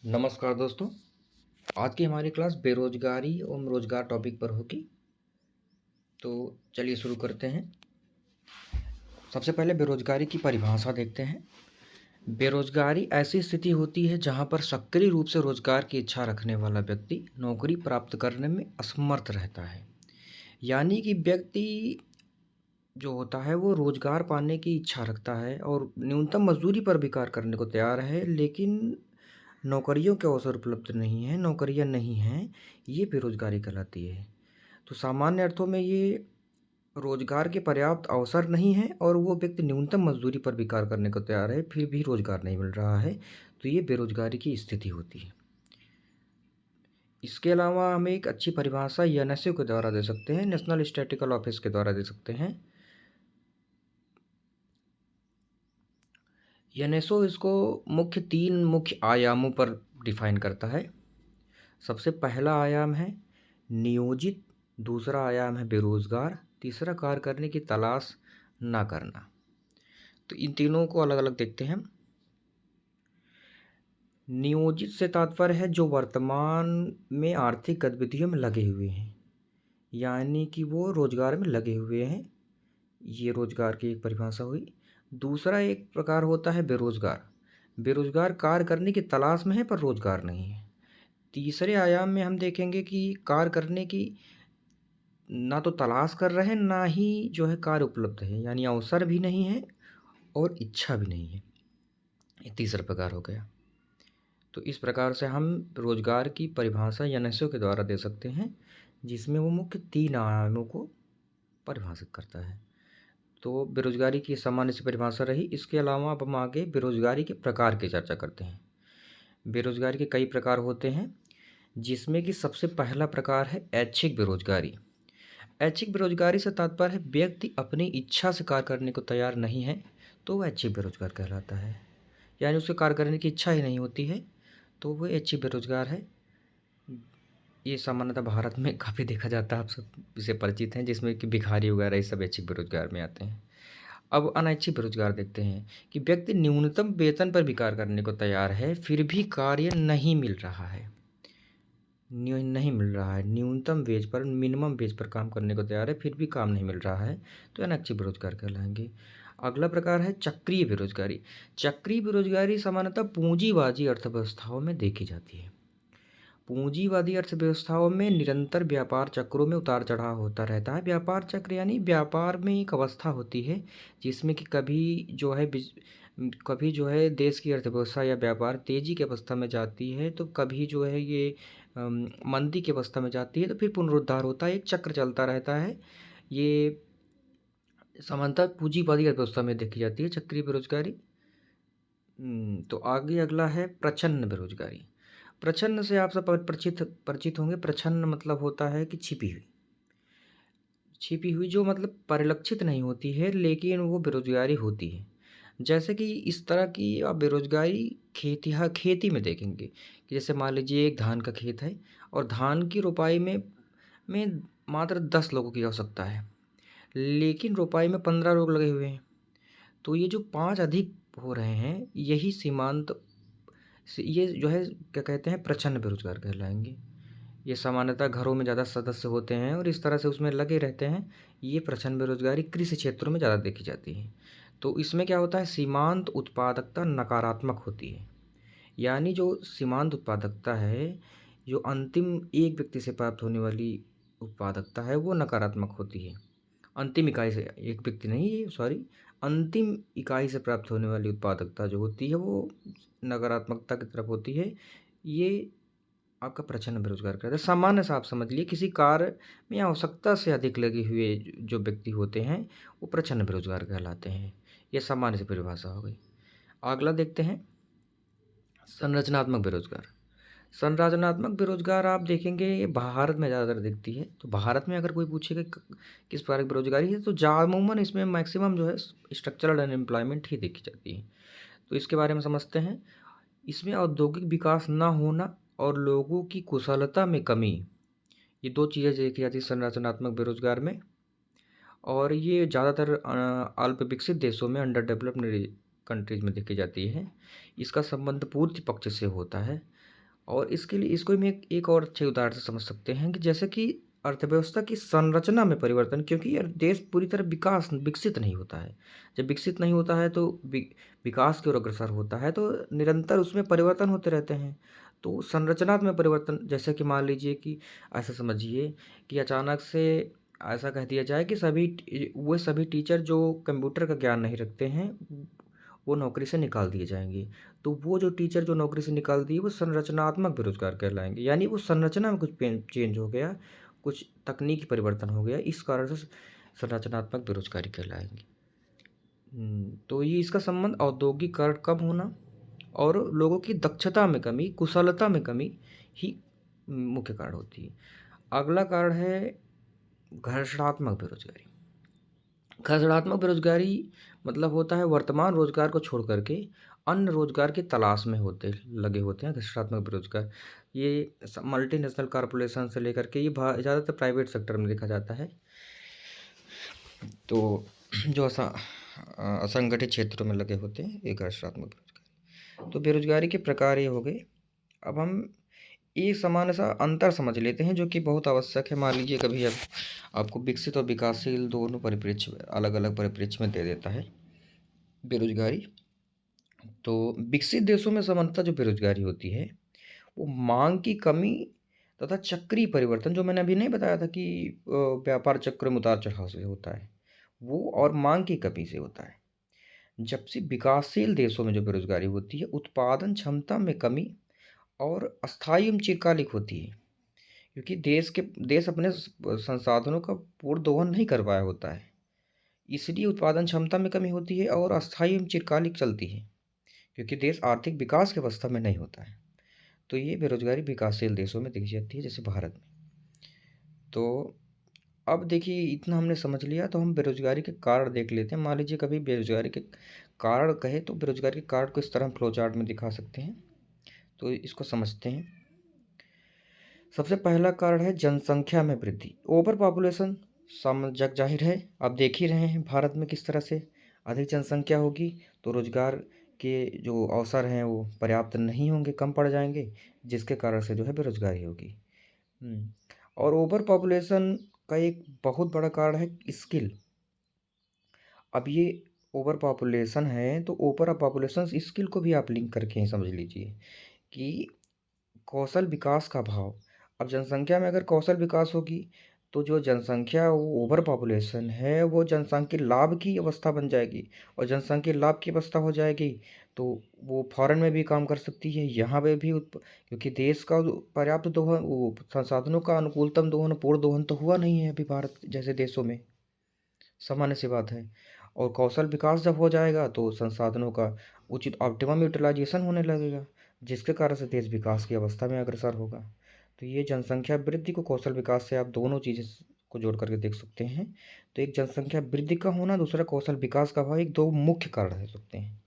नमस्कार दोस्तों। आज की हमारी क्लास बेरोजगारी एवं रोजगार टॉपिक पर होगी। तो चलिए शुरू करते हैं। सबसे पहले बेरोजगारी की परिभाषा देखते हैं। बेरोजगारी ऐसी स्थिति होती है जहां पर सक्रिय रूप से रोजगार की इच्छा रखने वाला व्यक्ति नौकरी प्राप्त करने में असमर्थ रहता है। यानी कि व्यक्ति जो होता है वो रोजगार पाने की इच्छा रखता है और न्यूनतम मजदूरी पर भी कार्य करने को तैयार है, लेकिन नौकरियों के अवसर उपलब्ध नहीं हैं, नौकरियां नहीं हैं, ये बेरोजगारी कहलाती है। तो सामान्य अर्थों में ये रोजगार के पर्याप्त अवसर नहीं हैं और वो व्यक्ति न्यूनतम मजदूरी पर भी कार्य करने को तैयार है, फिर भी रोजगार नहीं मिल रहा है, तो ये बेरोजगारी की स्थिति होती है। इसके अलावा हम एक अच्छी परिभाषा एनएसओ के द्वारा दे सकते हैं, नेशनल स्टैटिस्टिकल ऑफिस के द्वारा दे सकते हैं। एनएसओ इसको तीन मुख्य आयामों पर डिफाइन करता है। सबसे पहला आयाम है नियोजित, दूसरा आयाम है बेरोजगार, तीसरा कार्य करने की तलाश ना करना। तो इन तीनों को अलग अलग देखते हैं। नियोजित से तात्पर्य है जो वर्तमान में आर्थिक गतिविधियों में लगे हुए हैं, यानी कि वो रोजगार में लगे हुए हैं। ये रोजगार की एक परिभाषा हुई। दूसरा एक प्रकार होता है बेरोजगार। बेरोजगार कार्य करने की तलाश में है पर रोजगार नहीं है। तीसरे आयाम में हम देखेंगे कि कार्य करने की ना तो तलाश कर रहे हैं, ना ही जो है कार्य उपलब्ध है, यानी अवसर भी नहीं है और इच्छा भी नहीं है। ये तीसरा प्रकार हो गया। तो इस प्रकार से हम रोजगार की परिभाषा एनएसओ के द्वारा दे सकते हैं, जिसमें वो मुख्य तीन आयामों को परिभाषित करता है। तो बेरोजगारी की सामान्य सी परिभाषा रही। इसके अलावा अब हम आगे बेरोजगारी के प्रकार की चर्चा करते हैं। बेरोजगारी के कई प्रकार होते हैं, जिसमें कि सबसे पहला प्रकार है ऐच्छिक बेरोजगारी। ऐच्छिक बेरोजगारी से तात्पर्य है व्यक्ति अपनी इच्छा से कार्य करने को तैयार नहीं है, तो वह ऐच्छिक बेरोजगार कहलाता है। यानी उसे कार्य करने की इच्छा ही नहीं होती है, तो वह ऐच्छिक बेरोजगार है। ये सामान्यतः भारत में काफ़ी देखा जाता है, आप सब इससे परिचित हैं, जिसमें कि भिखारी वगैरह ये सब ऐच्छिक बेरोजगार में आते हैं। अब अनैच्छिक बेरोजगार देखते हैं कि व्यक्ति न्यूनतम वेतन पर भी कार्य करने को तैयार है, फिर भी कार्य नहीं मिल रहा है। नहीं मिल रहा है, न्यूनतम वेज पर, मिनिमम वेज पर काम करने को तैयार है, फिर भी काम नहीं मिल रहा है, तो अनैच्छिक बेरोजगार कहलाएंगे। अगला प्रकार है चक्रीय बेरोजगारी। चक्रीय बेरोजगारी सामान्यतः पूंजीवादी अर्थव्यवस्थाओं में देखी जाती है। पूंजीवादी अर्थव्यवस्थाओं में निरंतर व्यापार चक्रों में उतार चढ़ाव होता रहता है। व्यापार चक्र यानी व्यापार में एक अवस्था होती है जिसमें कि कभी जो है देश की अर्थव्यवस्था या व्यापार तेजी की अवस्था में जाती है, तो कभी जो है ये मंदी की अवस्था में जाती है, तो फिर पुनरुद्धार होता है, एक चक्र चलता रहता है। ये सामान्यतः पूंजीवादी अर्थव्यवस्था में देखी जाती है चक्रीय बेरोजगारी। तो आगे अगला है प्रच्छन्न बेरोजगारी। प्रच्छन्न से आप सब परिचित परिचित होंगे। प्रच्छन्न मतलब होता है कि छिपी हुई, छिपी हुई जो मतलब परिलक्षित नहीं होती है, लेकिन वो बेरोजगारी होती है। जैसे कि इस तरह की आप बेरोजगारी खेती में देखेंगे कि जैसे मान लीजिए एक धान का खेत है और धान की रोपाई में मात्र 10 लोगों की आवश्यकता है, लेकिन रोपाई में 15 लोग लगे हुए हैं, तो ये जो 5 अधिक हो रहे हैं, यही सीमांत ये जो है क्या कहते हैं, प्रच्छन्न बेरोजगार कहलाएंगे। ये सामान्यतः घरों में ज़्यादा सदस्य होते हैं और इस तरह से उसमें लगे रहते हैं। ये प्रच्छन्न बेरोजगारी कृषि क्षेत्रों में ज़्यादा देखी जाती है। तो इसमें क्या होता है, सीमांत उत्पादकता नकारात्मक होती है। यानी जो सीमांत उत्पादकता है, जो अंतिम एक व्यक्ति से प्राप्त होने वाली उत्पादकता है, वो नकारात्मक होती है। अंतिम इकाई से, एक व्यक्ति नहीं, सॉरी, अंतिम इकाई से प्राप्त होने वाली उत्पादकता जो होती है वो नकारात्मकता की तरफ होती है। ये आपका प्रच्छन्न बेरोजगार कहते हैं। सामान्य सा आप समझ लिए, किसी कार्य में आवश्यकता से अधिक लगे हुए जो व्यक्ति होते हैं वो प्रच्छन्न बेरोजगार कहलाते हैं। ये सामान्य सी परिभाषा हो गई। अगला देखते हैं संरचनात्मक बेरोजगार। संरचनात्मक बेरोजगार आप देखेंगे ये भारत में ज़्यादातर दिखती है। तो भारत में अगर कोई पूछेगा किस प्रकार की बेरोजगारी है, तो अमूमन इसमें मैक्सिमम जो है स्ट्रक्चरल अनएम्प्लॉयमेंट ही देखी जाती है। तो इसके बारे में समझते हैं। इसमें औद्योगिक विकास ना होना और लोगों की कुशलता में कमी, ये 2 चीज़ें देखी जाती है संरचनात्मक बेरोजगार में। और ये ज़्यादातर अल्प विकसित देशों में, अंडर डेवलप्ड कंट्रीज में देखी जाती है। इसका संबंध पूर्ति पक्ष से होता है। और इसके लिए इसको मैं एक और अच्छे उदाहरण से समझ सकते हैं कि जैसे कि अर्थव्यवस्था की संरचना में परिवर्तन, क्योंकि यार देश पूरी तरह विकसित नहीं होता है। जब विकसित नहीं होता है तो विकास की ओर अग्रसर होता है, तो निरंतर उसमें परिवर्तन होते रहते हैं। तो संरचनात्मक परिवर्तन, जैसे कि मान लीजिए कि ऐसा समझिए कि अचानक से ऐसा कह दिया जाए कि सभी टीचर जो कंप्यूटर का ज्ञान नहीं रखते हैं, वो नौकरी से निकाल दिए जाएंगे। तो वो जो टीचर जो नौकरी से निकाल दिए, वो संरचनात्मक बेरोजगार कहलाएंगे। यानी वो संरचना में कुछ चेंज हो गया, कुछ तकनीकी परिवर्तन हो गया, इस कारण से संरचनात्मक बेरोजगारी कहलाएंगे। तो ये इसका संबंध औद्योगिकरण कम होना और लोगों की दक्षता में कमी, कुशलता में कमी ही मुख्य कारण होती है। अगला कारण है घर्षणात्मक बेरोजगारी। घर्षणात्मक बेरोजगारी मतलब होता है वर्तमान रोजगार को छोड़ करके अन्य रोजगार की तलाश में होते हैं घर्षणात्मक बेरोजगार। ये मल्टीनेशनल कॉरपोरेशन से लेकर के ये ज़्यादातर प्राइवेट सेक्टर में देखा जाता है। तो जो असंगठित क्षेत्रों में लगे होते हैं, ये घर्षणात्मक बेरोजगारी। तो बेरोजगारी के प्रकार ये हो गए। अब हम एक सामान्य सा अंतर समझ लेते हैं जो कि बहुत आवश्यक है। मान लीजिए कभी अब आपको विकसित और विकासशील दोनों परिप्रेक्ष्य अलग अलग परिप्रेक्ष्य में दे देता है बेरोजगारी। तो विकसित देशों में सामान्यतः जो बेरोजगारी होती है वो मांग की कमी तथा चक्रीय परिवर्तन, जो मैंने अभी नहीं बताया था कि व्यापार चक्र में उतार चढ़ाव से होता है, वो और मांग की कमी से होता है। जबकि विकासशील देशों में जो बेरोजगारी होती है उत्पादन क्षमता में कमी और अस्थायी एवं चिरकालिक होती है, क्योंकि देश अपने संसाधनों का पूर्ण दोहन नहीं कर पाया होता है, इसलिए उत्पादन क्षमता में कमी होती है और अस्थायी एवं चिरकालिक चलती है, क्योंकि देश आर्थिक विकास की अवस्था में नहीं होता है। तो ये बेरोजगारी विकासशील देशों में देखी जाती है, जैसे भारत में। तो अब देखिए इतना हमने समझ लिया, तो हम बेरोजगारी के कारण देख लेते हैं। मान लीजिए कभी बेरोजगारी के कारण कहे तो बेरोजगारी के कारण को इस तरह हम फ्लो चार्ट में दिखा सकते हैं। तो इसको समझते हैं। सबसे पहला कारण है जनसंख्या में वृद्धि, ओवर पॉपुलेशन। जग जाहिर है, आप देख ही रहे हैं भारत में किस तरह से अधिक जनसंख्या होगी तो रोजगार के जो अवसर हैं वो पर्याप्त नहीं होंगे, कम पड़ जाएंगे, जिसके कारण से जो है बेरोजगारी होगी। और ओवर पॉपुलेशन का एक बहुत बड़ा कारण है स्किल। अब ये ओवर पॉपुलेशन है तो ओवर पॉपुलेशन स्किल को भी आप लिंक करके ही समझ लीजिए कि कौशल विकास का अभाव। अब जनसंख्या में अगर कौशल विकास होगी तो जो जनसंख्या वो ओवर पॉपुलेशन है वो जनसंख्या लाभ की अवस्था बन जाएगी, और जनसंख्या लाभ की अवस्था हो जाएगी तो वो फॉरेन में भी काम कर सकती है, यहाँ पे भी क्योंकि देश का पर्याप्त दोहन, वो संसाधनों का अनुकूलतम दोहन, पूर्ण दोहन तो हुआ नहीं है अभी भारत जैसे देशों में, सामान्य सी बात है। और कौशल विकास जब हो जाएगा तो संसाधनों का उचित ऑप्टिमम यूटिलाइजेशन होने लगेगा, जिसके कारण से देश विकास की अवस्था में अग्रसर होगा। तो ये जनसंख्या वृद्धि को कौशल विकास से आप दोनों चीज़ें को जोड़ करके देख सकते हैं। तो एक जनसंख्या वृद्धि का होना, दूसरा कौशल विकास का अभाव, एक दो मुख्य कारण हो सकते हैं।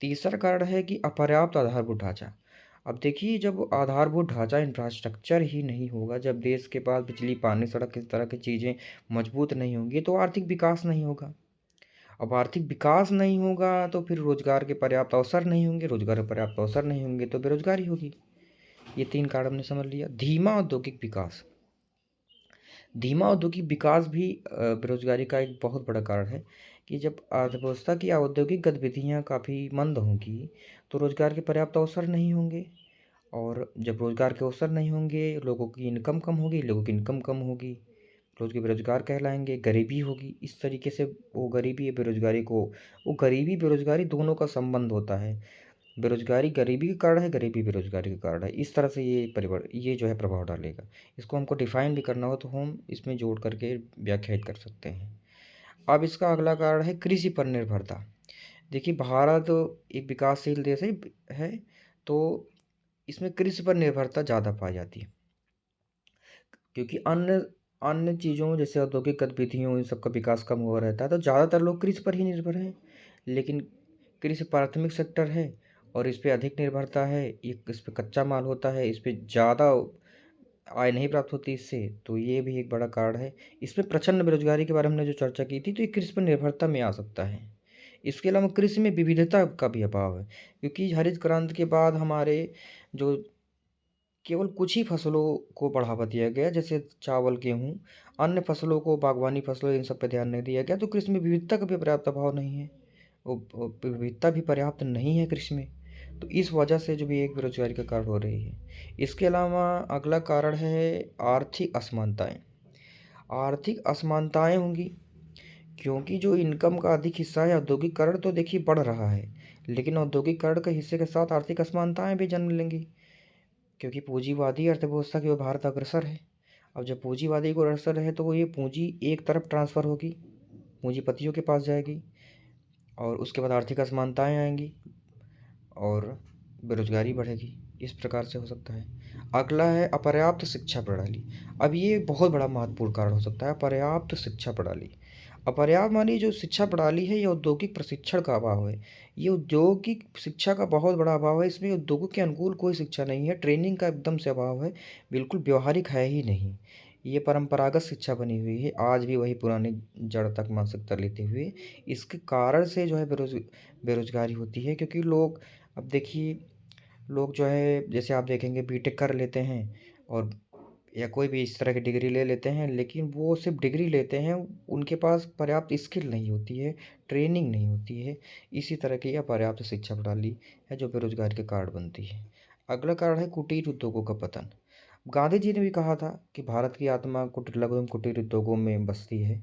तीसरा कारण है कि अपर्याप्त आधारभूत ढांचा। अब देखिए जब आधारभूत ढांचा इंफ्रास्ट्रक्चर ही नहीं होगा, जब देश के पास बिजली पानी सड़क इस तरह की चीज़ें मजबूत नहीं होंगी तो आर्थिक विकास नहीं होगा। अब आर्थिक विकास नहीं होगा तो फिर रोजगार के पर्याप्त अवसर नहीं होंगे, रोजगार के पर्याप्त अवसर नहीं होंगे तो बेरोजगारी होगी। ये तीन कारण हमने समझ लिया। धीमा औद्योगिक विकास। धीमा औद्योगिक विकास भी बेरोजगारी का एक बहुत बड़ा कारण है कि जब अर्थव्यवस्था की औद्योगिक गतिविधियाँ काफ़ी मंद होंगी तो रोजगार के पर्याप्त अवसर नहीं होंगे, और जब रोजगार के अवसर नहीं होंगे लोगों की इनकम कम होगी, लोगों की इनकम कम होगी, लोग बेरोजगार कहलाएंगे, गरीबी होगी। इस तरीके से वो गरीबी या बेरोजगारी को, वो गरीबी बेरोजगारी दोनों का संबंध होता है। बेरोजगारी गरीबी के कारण है, गरीबी बेरोजगारी के कारण है। इस तरह से ये जो है प्रभाव डालेगा। इसको हमको डिफाइन भी करना हो तो हम इसमें जोड़ करके व्याख्यायित कर सकते हैं। अब इसका अगला कारण है कृषि पर निर्भरता। देखिए भारत एक विकासशील देश है तो इसमें कृषि पर निर्भरता ज़्यादा पाई जाती है, क्योंकि अन्य अन्य चीज़ों जैसे औद्योगिक गतिविधियों इन सब का विकास कम हुआ रहता है तो ज़्यादातर लोग कृषि पर ही निर्भर हैं। लेकिन कृषि प्राथमिक सेक्टर है और इस पे अधिक निर्भरता है, इस पे कच्चा माल होता है, इस पे ज़्यादा आय नहीं प्राप्त होती इससे, तो ये भी एक बड़ा कारण है। इसमें प्रचंड बेरोजगारी के बारे में हमने जो चर्चा की थी तो ये कृषि पर निर्भरता में आ सकता है। इसके अलावा कृषि में विविधता का भी अभाव है, क्योंकि हरित क्रांति के बाद हमारे जो केवल कुछ ही फसलों को बढ़ावा दिया गया, जैसे चावल, गेहूँ, अन्य फसलों को, बागवानी फसलों, इन सब पे ध्यान नहीं दिया गया। तो कृषि में विविधता का भी पर्याप्त अभाव नहीं है। वो विविधता भी पर्याप्त नहीं है कृषि में। तो इस वजह से जो भी एक बेरोजगारी का कारण हो रही है। इसके अलावा अगला कारण है आर्थिक असमानताएँ। आर्थिक असमानताएँ होंगी क्योंकि जो इनकम का अधिक हिस्सा है, औद्योगिकरण तो देखिए बढ़ रहा है, लेकिन औद्योगिकरण के हिस्से के साथ आर्थिक असमानताएँ भी जन्म लेंगी, क्योंकि पूंजीवादी अर्थव्यवस्था की ओर भारत अग्रसर है। अब जब पूंजीवादी को अग्रसर है तो वो ये पूंजी एक तरफ ट्रांसफ़र होगी, पूंजीपतियों के पास जाएगी, और उसके बाद आर्थिक असमानताएँ आएँगी और बेरोजगारी बढ़ेगी। इस प्रकार से हो सकता है। अगला है अपर्याप्त शिक्षा प्रणाली। अब ये बहुत बड़ा महत्वपूर्ण कारण हो सकता है, अपर्याप्त शिक्षा प्रणाली। अपर्याप्त मानी जो शिक्षा प्रणाली है, ये औद्योगिक प्रशिक्षण का अभाव है। ये औद्योगिक शिक्षा का बहुत बड़ा अभाव है। इसमें उद्योगों के अनुकूल कोई शिक्षा नहीं है, ट्रेनिंग का एकदम से अभाव है, बिल्कुल व्यवहारिक है ही नहीं। ये परंपरागत शिक्षा बनी हुई है, आज भी वही पुरानी जड़ तक मानसिकता लेते हुए। इसके कारण से जो है बेरोजगारी होती है, क्योंकि लोग, अब देखिए, लोग जो है, जैसे आप देखेंगे बीटेक कर लेते हैं और या कोई भी इस तरह की डिग्री ले लेते हैं, लेकिन वो सिर्फ डिग्री लेते हैं, उनके पास पर्याप्त स्किल नहीं होती है, ट्रेनिंग नहीं होती है। इसी तरह की अपर्याप्त शिक्षा प्रणाली है जो बेरोजगारी के कारण बनती है। अगला कारण है कुटीर उद्योगों का पतन। गांधी जी ने भी कहा था कि भारत की आत्मा कुटीर, लघु एवं कुटीर उद्योगों में बसती है।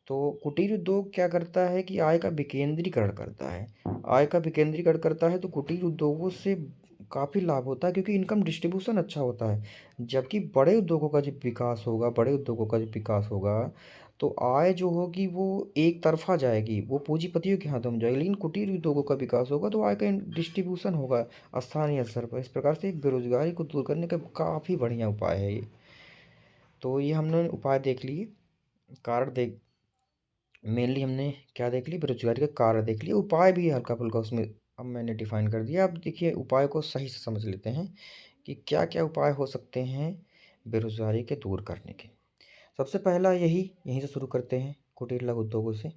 तो कुटीर उद्योग क्या करता है कि आय का विकेंद्रीकरण करता है। आय का विकेंद्रीकरण करता है तो कुटीर उद्योगों से काफ़ी लाभ होता है, क्योंकि इनकम डिस्ट्रीब्यूशन अच्छा होता है। जबकि बड़े उद्योगों का जब विकास होगा, बड़े उद्योगों का जब विकास होगा, तो आय जो होगी वो एक तरफा जाएगी, वो पूंजीपतियों के हाथों में जाएगी। लेकिन कुटीर उद्योगों का विकास होगा तो आय का डिस्ट्रीब्यूशन होगा स्थानीय स्तर पर। इस प्रकार से एक बेरोजगारी को दूर करने का काफ़ी बढ़िया उपाय है ये। तो ये हमने उपाय देख लिए, कारण देख मेनली हमने क्या देख ली, बेरोजगारी का कारण देख लिया, उपाय भी हल्का फुल्का उसमें अब मैंने डिफाइन कर दिया। अब देखिए उपाय को सही से समझ लेते हैं कि क्या क्या उपाय हो सकते हैं बेरोजगारी के दूर करने के। सबसे पहला यहीं से शुरू करते हैं, कुटीर लघु उद्योगों से।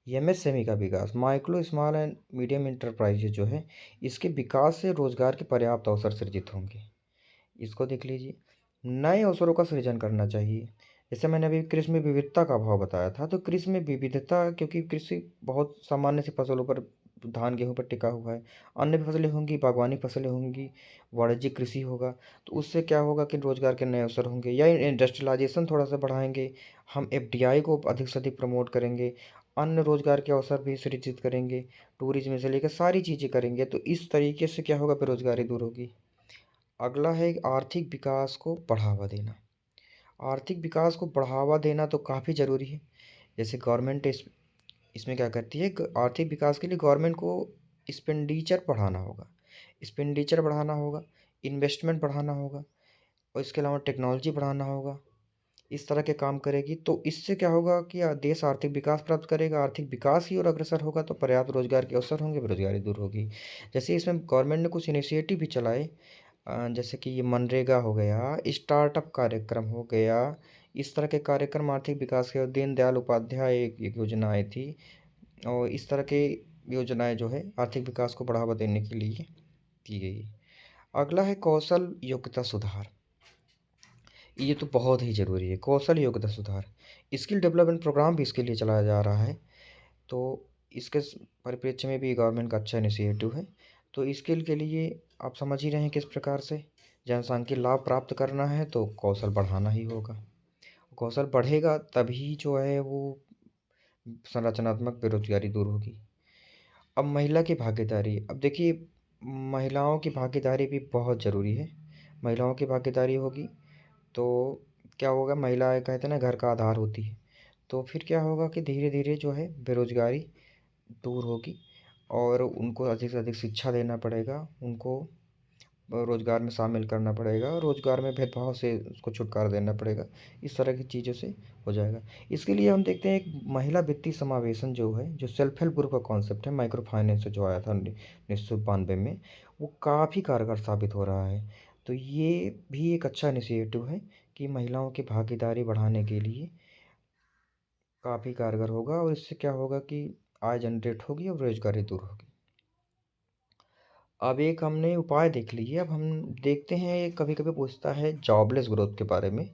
एमएसएमई का विकास, micro small and medium enterprises जो है, इसके विकास से रोजगार के पर्याप्त अवसर सृजित होंगे। इसको देख लीजिए। नए अवसरों का सृजन करना चाहिए। जैसे मैंने अभी कृषि में विविधता का अभाव बताया था, तो कृषि में विविधता, क्योंकि कृषि बहुत सामान्य सी फसलों पर, धान गेहूँ पर टिका हुआ है। अन्य भी फसलें होंगी, बागवानी फसलें होंगी, वाणिज्यिक कृषि होगा, तो उससे क्या होगा कि रोजगार के नए अवसर होंगे। या इंडस्ट्रियलाइजेशन थोड़ा सा बढ़ाएंगे, हम एफडीआई को अधिक से अधिक प्रमोट करेंगे, अन्य रोजगार के अवसर भी सृजित करेंगे, टूरिज्म से लेकर सारी चीज़ें करेंगे, तो इस तरीके से क्या होगा, बेरोजगारी दूर होगी। अगला है आर्थिक विकास को बढ़ावा देना। आर्थिक विकास को बढ़ावा देना तो काफ़ी ज़रूरी है। जैसे गवर्नमेंट इसमें क्या करती है, आर्थिक विकास के लिए गवर्नमेंट को एक्सपेंडिचर बढ़ाना होगा, एक्सपेंडिचर बढ़ाना होगा, इन्वेस्टमेंट बढ़ाना होगा, और इसके अलावा टेक्नोलॉजी बढ़ाना होगा। इस तरह के काम करेगी तो इससे क्या होगा कि देश आर्थिक विकास प्राप्त करेगा, आर्थिक विकास की ओर अग्रसर होगा, तो पर्याप्त रोजगार के अवसर होंगे, बेरोजगारी दूर होगी। जैसे इसमें गवर्नमेंट ने कुछ इनिशिएटिव भी चलाए, जैसे कि ये मनरेगा हो गया, स्टार्टअप कार्यक्रम हो गया। इस तरह के कार्यक्रम आर्थिक विकास के, दीनदयाल उपाध्याय एक योजना आई थी, और इस तरह के योजनाएं जो है आर्थिक विकास को बढ़ावा देने के लिए की गई है। अगला है कौशल योग्यता सुधार। ये तो बहुत ही ज़रूरी है, कौशल योग्यता सुधार। स्किल डेवलपमेंट प्रोग्राम भी इसके लिए चलाया जा रहा है। तो इसके परिप्रेक्ष्य में भी गवर्नमेंट का अच्छा इनिशिएटिव है। तो स्किल के लिए आप समझ ही रहे हैं किस प्रकार से जनसांख्यिकीय लाभ प्राप्त करना है तो कौशल बढ़ाना ही होगा। कौशल बढ़ेगा तभी जो है वो संरचनात्मक बेरोजगारी दूर होगी। अब महिला की भागीदारी, अब देखिए महिलाओं की भागीदारी भी बहुत ज़रूरी है। महिलाओं की भागीदारी होगी तो क्या होगा, महिलाएं कहते हैं ना घर का आधार होती है, तो फिर क्या होगा कि धीरे धीरे जो है बेरोजगारी दूर होगी, और उनको अधिक से अधिक शिक्षा देना पड़ेगा, उनको रोज़गार में शामिल करना पड़ेगा, रोज़गार में भेदभाव से उसको छुटकारा देना पड़ेगा। इस तरह की चीज़ों से हो जाएगा। इसके लिए हम देखते हैं एक महिला वित्तीय समावेशन जो है, जो सेल्फ हेल्प ग्रुप का कॉन्सेप्ट है, माइक्रो फाइनेंस से जो आया था 1992 में, वो काफ़ी कारगर साबित हो रहा है। तो ये भी एक अच्छा इनिशिएटिव है कि महिलाओं की भागीदारी बढ़ाने के लिए काफ़ी कारगर होगा, और इससे क्या होगा कि आय जनरेट होगी और बेरोजगारी दूर होगी। अब एक हमने उपाय देख लिए, अब हम देखते हैं, ये कभी-कभी पूछता है जॉबलेस ग्रोथ के बारे में,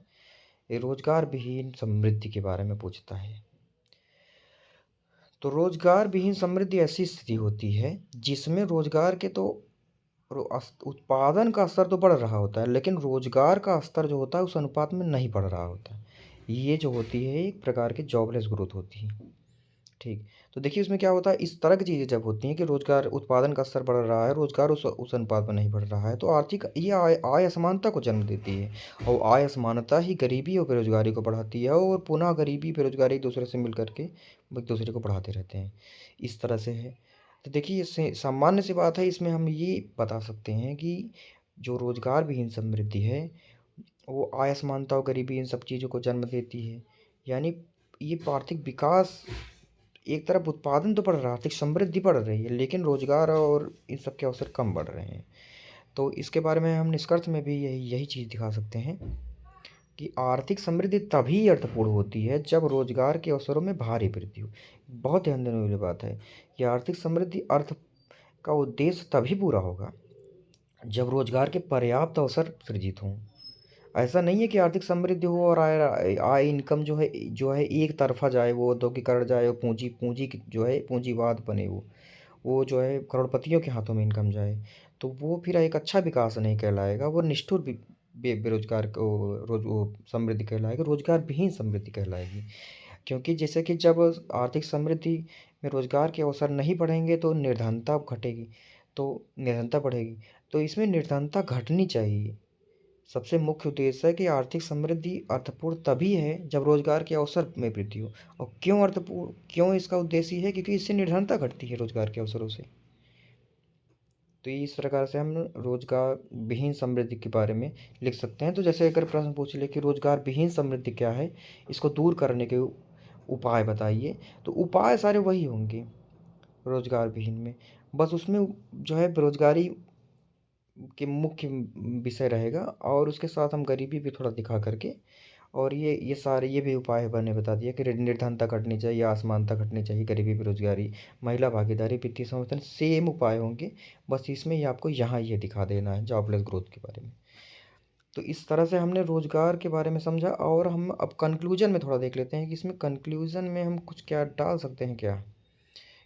ये रोज़गार विहीन समृद्धि के बारे में पूछता है। तो रोज़गार विहीन समृद्धि ऐसी स्थिति होती है जिसमें रोज़गार के तो उत्पादन का स्तर तो बढ़ रहा होता है, लेकिन रोज़गार का स्तर जो होता है उस अनुपात में नहीं बढ़ रहा होता है। ये जो होती है एक प्रकार की जॉबलेस ग्रोथ होती है। ठीक। तो देखिए उसमें क्या होता है, इस तरह की चीज़ें जब होती हैं कि रोज़गार उत्पादन का स्तर बढ़ रहा है, रोज़गार उस अनुपात में नहीं बढ़ रहा है, तो आर्थिक ये आय आय असमानता को जन्म देती है, और आय असमानता ही गरीबी और बेरोज़गारी को बढ़ाती है, और पुनः गरीबी बेरोज़गारी एक दूसरे से मिल कर के एक दूसरे को बढ़ाते रहते हैं। इस तरह से है। तो देखिए इससे सामान्य सी बात है, इसमें हम ये बता सकते हैं कि जो रोज़गार विहीन समृद्धि है, वो आय असमानता और गरीबी इन सब चीज़ों को जन्म देती है। यानी ये आर्थिक विकास, एक तरफ उत्पादन तो बढ़ रहा है, आर्थिक समृद्धि बढ़ रही है, लेकिन रोजगार और इन सब के अवसर कम बढ़ रहे हैं। तो इसके बारे में हम निष्कर्ष में भी यही यही चीज़ दिखा सकते हैं कि आर्थिक समृद्धि तभी अर्थपूर्ण होती है जब रोजगार के अवसरों में भारी वृद्धि हो। बहुत ध्यान देने वाली बात है कि आर्थिक समृद्धि अर्थ का उद्देश्य तभी पूरा होगा जब रोजगार के पर्याप्त अवसर सृजित हों। ऐसा नहीं है कि आर्थिक समृद्धि हो और आय आय इनकम जो है एक तरफा जाए, वो औद्योगिकरण जाए, वो पूंजी पूंजी जो है पूंजीवाद बने, वो जो है करोड़पतियों के हाथों में इनकम जाए, तो वो फिर एक अच्छा विकास नहीं कहलाएगा, वो निष्ठुर बेरोजगार को रोज वो समृद्धि कहलाएगी, रोजगार विहीन समृद्धि कहलाएगी। क्योंकि जैसे कि जब आर्थिक समृद्धि में रोजगार के अवसर नहीं बढ़ेंगे तो निर्धनता घटेगी, तो निर्धनता बढ़ेगी, तो इसमें निर्धनता घटनी चाहिए। सबसे मुख्य उद्देश्य है कि आर्थिक समृद्धि अर्थपूर्ण तभी है जब रोजगार के अवसर में वृद्धि हो। और क्यों अर्थपूर्ण, क्यों इसका उद्देश्य है, क्योंकि इससे निर्धनता घटती है रोजगार के अवसरों से। तो इस प्रकार से हम रोजगार विहीन समृद्धि के बारे में लिख सकते हैं। तो जैसे अगर प्रश्न पूछ ले कि रोजगार विहीन समृद्धि क्या है, इसको दूर करने के उपाय बताइए, तो उपाय सारे वही होंगे रोजगार विहीन में, बस उसमें जो है बेरोजगारी के मुख्य विषय रहेगा, और उसके साथ हम गरीबी भी थोड़ा दिखा करके, और ये सारे ये भी उपाय मैंने बता दिया कि निर्धनता घटनी चाहिए, असमानता घटनी चाहिए, गरीबी बेरोजगारी, महिला भागीदारी, वित्तीय समर्थन, सेम उपाय होंगे। बस इसमें ही आपको यहाँ ये दिखा देना है जॉबलेस ग्रोथ के बारे में। तो इस तरह से हमने रोजगार के बारे में समझा, और हम अब कंक्लूजन में थोड़ा देख लेते हैं कि इसमें कंक्लूजन में हम कुछ क्या डाल सकते हैं क्या।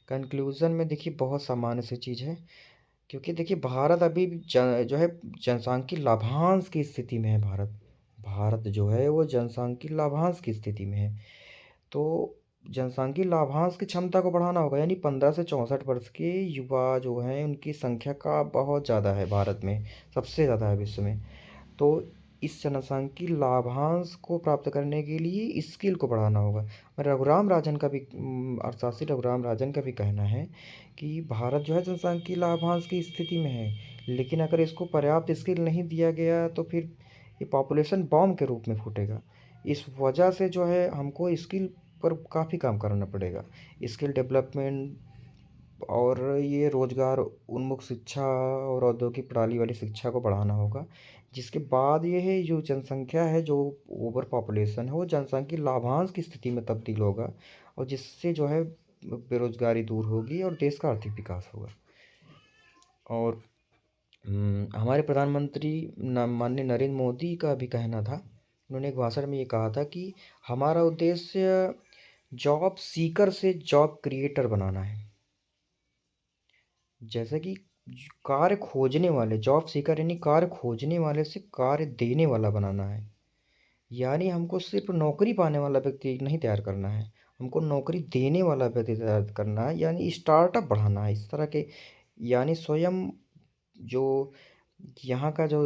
कंक्लूजन में देखिए बहुत सामान्य सी चीज़ है, क्योंकि देखिए भारत अभी भी जो है जनसांख्यिकीय लाभांश की स्थिति में है। भारत भारत जो है वो जनसांख्यिकीय लाभांश की स्थिति में है। तो जनसांख्यिकीय लाभांश की क्षमता को बढ़ाना होगा, यानी 15 से 64 वर्ष के युवा जो हैं उनकी संख्या का बहुत ज़्यादा है भारत में, सबसे ज़्यादा है विश्व में। तो इस जनसांख्यिकीय लाभांश को प्राप्त करने के लिए स्किल को बढ़ाना होगा। रघुराम राजन का भी अर्थशास्त्री रघुराम राजन का भी कहना है कि भारत जो है जनसांख्यिकीय लाभांश की स्थिति में है, लेकिन अगर इसको पर्याप्त स्किल नहीं दिया गया तो फिर ये पॉपुलेशन बॉम्ब के रूप में फूटेगा। इस वजह से जो है हमको स्किल पर काफ़ी काम करना पड़ेगा, स्किल डेवलपमेंट, और ये रोजगार उन्मुख शिक्षा और औद्योगिक प्रणाली वाली शिक्षा को बढ़ाना होगा। जिसके बाद ये है जो जनसंख्या है, जो ओवर पॉपुलेशन है, वो जनसंख्या लाभांश की स्थिति में तब्दील होगा, और जिससे जो है बेरोजगारी दूर होगी और देश का आर्थिक विकास होगा। और हमारे प्रधानमंत्री माननीय नरेंद्र मोदी का भी कहना था, उन्होंने एक भाषण में ये कहा था कि हमारा उद्देश्य जॉब सीकर से जॉब क्रिएटर बनाना है। जैसे कि कार्य खोजने वाले, जॉब सीकर यानी कार्य खोजने वाले से कार्य देने वाला बनाना है। यानी हमको सिर्फ नौकरी पाने वाला व्यक्ति नहीं तैयार करना है, हमको नौकरी देने वाला व्यक्ति तैयार करना है, यानी स्टार्टअप बढ़ाना है इस तरह के। यानी स्वयं जो यहाँ का जो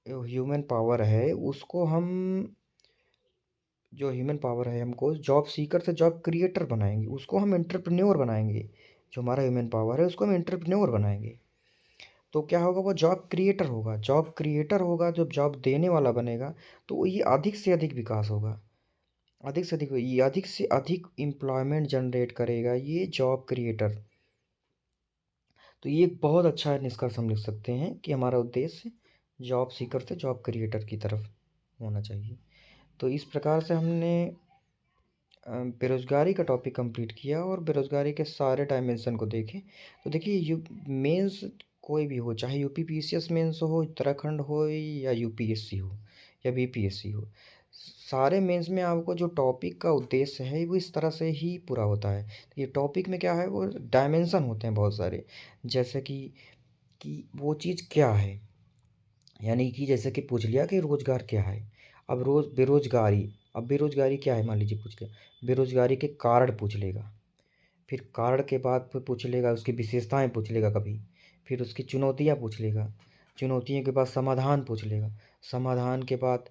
ह्यूमन पावर है उसको हम, जो ह्यूमन पावर है हमको जॉब सीकर से जॉब क्रिएटर बनाएंगे, उसको हम एंटरप्रेन्योर बनाएंगे। जो हमारा ह्यूमन पावर है उसको हम एंटरप्रेन्योर बनाएंगे। तो क्या होगा, वो जॉब क्रिएटर होगा, जॉब क्रिएटर होगा, जब जॉब देने वाला बनेगा तो ये अधिक से अधिक विकास होगा, अधिक से अधिक, ये अधिक से अधिक एम्प्लॉयमेंट जनरेट करेगा ये जॉब क्रिएटर। तो ये एक बहुत अच्छा निष्कर्ष हम लिख सकते हैं कि हमारा उद्देश्य जॉब सीकर से जॉब क्रिएटर की तरफ होना चाहिए। तो इस प्रकार से हमने बेरोज़गारी का टॉपिक कंप्लीट किया और बेरोज़गारी के सारे डायमेंशन को देखे। तो देखिए यू मेंस कोई भी हो, चाहे यूपी पीसीएस मेंस हो, उत्तराखंड हो या यूपीएससी हो या बीपीएससी हो, सारे मेंस में आपको जो टॉपिक का उद्देश्य है वो इस तरह से ही पूरा होता है। तो ये टॉपिक में क्या है, वो डायमेंशन होते हैं बहुत सारे, जैसे कि वो चीज़ क्या है, यानी कि जैसे कि पूछ लिया कि रोज़गार क्या है। अब बेरोज़गारी क्या है, मान लीजिए पूछ लिया। बेरोज़गारी के कारण पूछ लेगा, फिर कारण के बाद फिर पूछ लेगा उसकी विशेषताएं पूछ लेगा कभी, फिर उसकी चुनौतियां पूछ लेगा, चुनौतियों के बाद समाधान पूछ लेगा, समाधान के बाद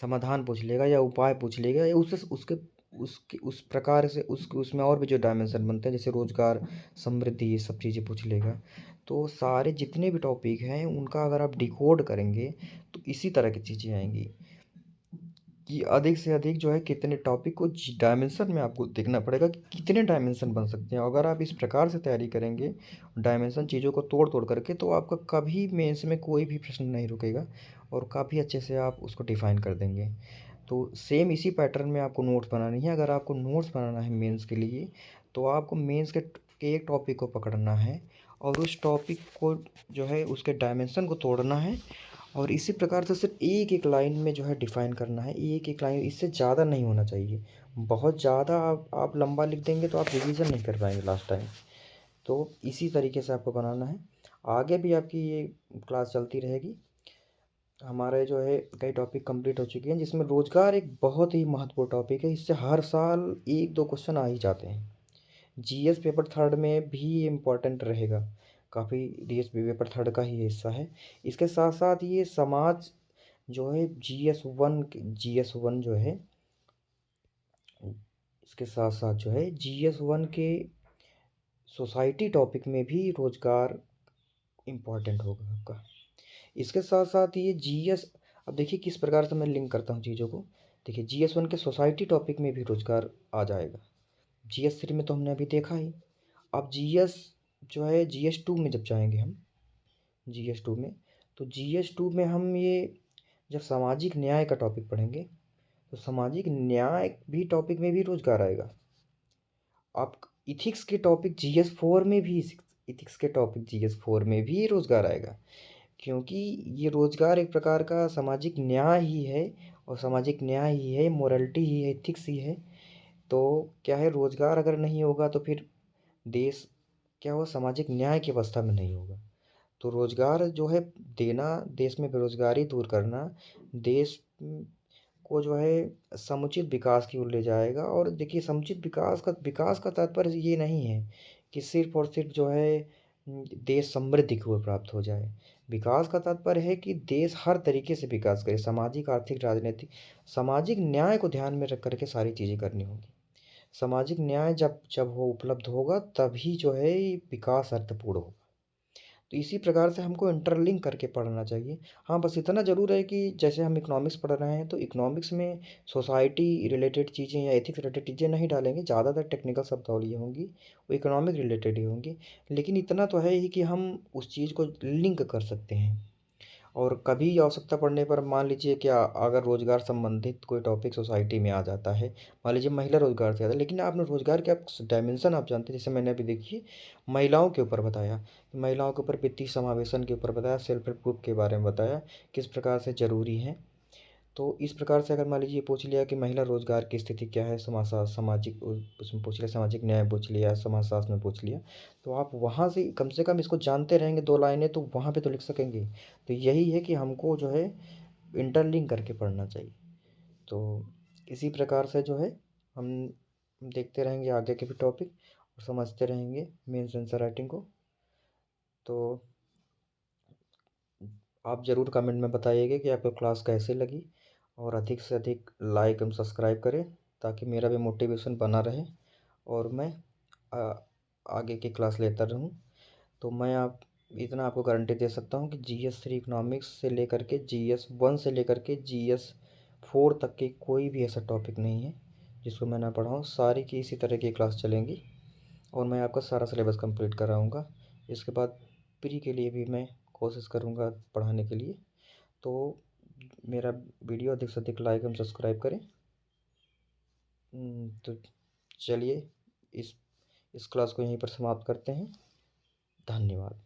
समाधान पूछ लेगा या उपाय पूछ लेगा, या उससे उसके उसके उस प्रकार से उसमें और भी जो डायमेंशन बनते हैं जैसे रोजगार, समृद्धि, ये सब चीज़ें पूछ लेगा। तो सारे जितने भी टॉपिक हैं उनका अगर आप डिकोड करेंगे तो इसी तरह की चीज़ें आएंगी कि अधिक से अधिक जो है कितने टॉपिक को डायमेंशन में आपको देखना पड़ेगा कि कितने डायमेंशन बन सकते हैं। अगर आप इस प्रकार से तैयारी करेंगे डायमेंशन चीज़ों को तोड़ तोड़ करके, तो आपका कभी मेंस में कोई भी प्रश्न नहीं रुकेगा और काफ़ी अच्छे से आप उसको डिफाइन कर देंगे। तो सेम इसी पैटर्न में आपको नोट्स बनानी है। अगर आपको नोट्स बनाना है मेंस के लिए, तो आपको मेंस के एक टॉपिक को पकड़ना है और उस टॉपिक को जो है उसके डायमेंशन को तोड़ना है और इसी प्रकार से सिर्फ एक एक लाइन में जो है डिफाइन करना है, एक एक लाइन, इससे ज़्यादा नहीं होना चाहिए। बहुत ज़्यादा आप लंबा लिख देंगे तो आप रिवीजन नहीं कर पाएंगे लास्ट टाइम। तो इसी तरीके से आपको बनाना है। आगे भी आपकी ये क्लास चलती रहेगी। हमारे जो है कई टॉपिक कंप्लीट हो चुके हैं, जिसमें रोजगार एक बहुत ही महत्वपूर्ण टॉपिक है। इससे हर साल एक दो क्वेश्चन आ ही जाते हैं। जीएस पेपर थर्ड में भी इम्पोर्टेंट रहेगा काफ़ी। जीएस पेपर थर्ड का ही हिस्सा है। इसके साथ साथ ये समाज जो है जीएस वन जो है, इसके साथ साथ जो है जीएस वन के सोसाइटी टॉपिक में भी रोजगार इम्पोर्टेंट होगा आपका। इसके साथ साथ ये जीएस, अब देखिए किस प्रकार से मैं लिंक करता हूँ चीज़ों को। देखिए जीएस वन के सोसाइटी टॉपिक में भी रोजगार आ जाएगा। जीएस थ्री में तो हमने अभी देखा ही। अब जीएस जो है जीएस टू में जब जाएंगे हम, जीएस टू में, तो जीएस टू में हम ये जब सामाजिक न्याय का टॉपिक पढ़ेंगे, तो सामाजिक न्याय भी टॉपिक में भी रोजगार आएगा। आप इथिक्स के टॉपिक जीएस फोर में भी रोजगार आएगा, क्योंकि ये रोजगार एक प्रकार का सामाजिक न्याय ही है, और सामाजिक न्याय ही है, मोरलिटी ही है, एथिक्स ही है। तो क्या है, रोजगार अगर नहीं होगा तो फिर देश क्या हुआ, सामाजिक न्याय की अवस्था में नहीं होगा। तो रोजगार जो है देना, देश में बेरोजगारी दूर करना, देश को जो है समुचित विकास की ओर ले जाएगा। और देखिए समुचित विकास का तात्पर्य ये नहीं है कि सिर्फ और सिर्फ जो है देश समृद्धि की ओर प्राप्त हो जाए। विकास का तात्पर्य है कि देश हर तरीके से विकास करे, सामाजिक, आर्थिक, राजनीतिक। सामाजिक न्याय को ध्यान में रख करके सारी चीज़ें करनी होगी। सामाजिक न्याय जब जब वो उपलब्ध होगा तभी जो है विकास अर्थपूर्ण होगा। तो इसी प्रकार से हमको इंटरलिंक करके पढ़ना चाहिए। हाँ, बस इतना ज़रूर है कि जैसे हम इकोनॉमिक्स पढ़ रहे हैं, तो इकोनॉमिक्स में सोसाइटी रिलेटेड चीज़ें या एथिक्स रिलेटेड चीज़ें नहीं डालेंगे। ज़्यादातर टेक्निकल शब्दावली होंगी, वो इकोनॉमिक रिलेटेड ही होंगी। लेकिन इतना तो है ही कि हम उस चीज़ को लिंक कर सकते हैं। और कभी आवश्यकता पड़ने पर मान लीजिए कि अगर रोजगार संबंधित कोई टॉपिक सोसाइटी में आ जाता है, मान लीजिए महिला रोजगार से आता है, लेकिन आपने रोजगार के आप डायमेंशन आप जानते हैं, जैसे मैंने अभी देखिए महिलाओं के ऊपर बताया, महिलाओं के ऊपर वित्तीय समावेशन के ऊपर बताया, सेल्फ हेल्प ग्रुप के बारे में बताया किस प्रकार से ज़रूरी है। तो इस प्रकार से अगर मान लीजिए पूछ लिया कि महिला रोजगार की स्थिति क्या है, समाजशास्त्र, सामाजिक उसमें पूछ लिया, सामाजिक न्याय पूछ लिया, समाजशास्त्र में पूछ लिया, तो आप वहाँ से कम इसको जानते रहेंगे, दो लाइनें तो वहाँ पे तो लिख सकेंगे। तो यही है कि हमको जो है इंटरलिंक करके पढ़ना चाहिए। तो इसी प्रकार से जो है हम देखते रहेंगे आगे के भी टॉपिक और समझते रहेंगे मेंस आंसर राइटिंग को। तो आप ज़रूर कमेंट में बताइएगा कि आपको क्लास कैसे लगी, और अधिक से अधिक लाइक एवं सब्सक्राइब करें ताकि मेरा भी मोटिवेशन बना रहे और मैं आ, आगे की क्लास लेता रहूं। तो मैं आप इतना आपको गारंटी दे सकता हूं कि जीएस थ्री इकोनॉमिक्स से लेकर के जीएस वन से लेकर के जीएस फोर तक की कोई भी ऐसा टॉपिक नहीं है जिसको मैं ना पढ़ाऊँ। सारी की इसी तरह की क्लास चलेंगी और मैं आपका सारा सिलेबस कंप्लीट कराऊंगा। इसके बाद प्री के लिए भी मैं कोशिश करूंगा पढ़ाने के लिए। तो मेरा वीडियो अधिक से अधिक लाइक एवं सब्सक्राइब करें। तो चलिए इस क्लास को यहीं पर समाप्त करते हैं। धन्यवाद।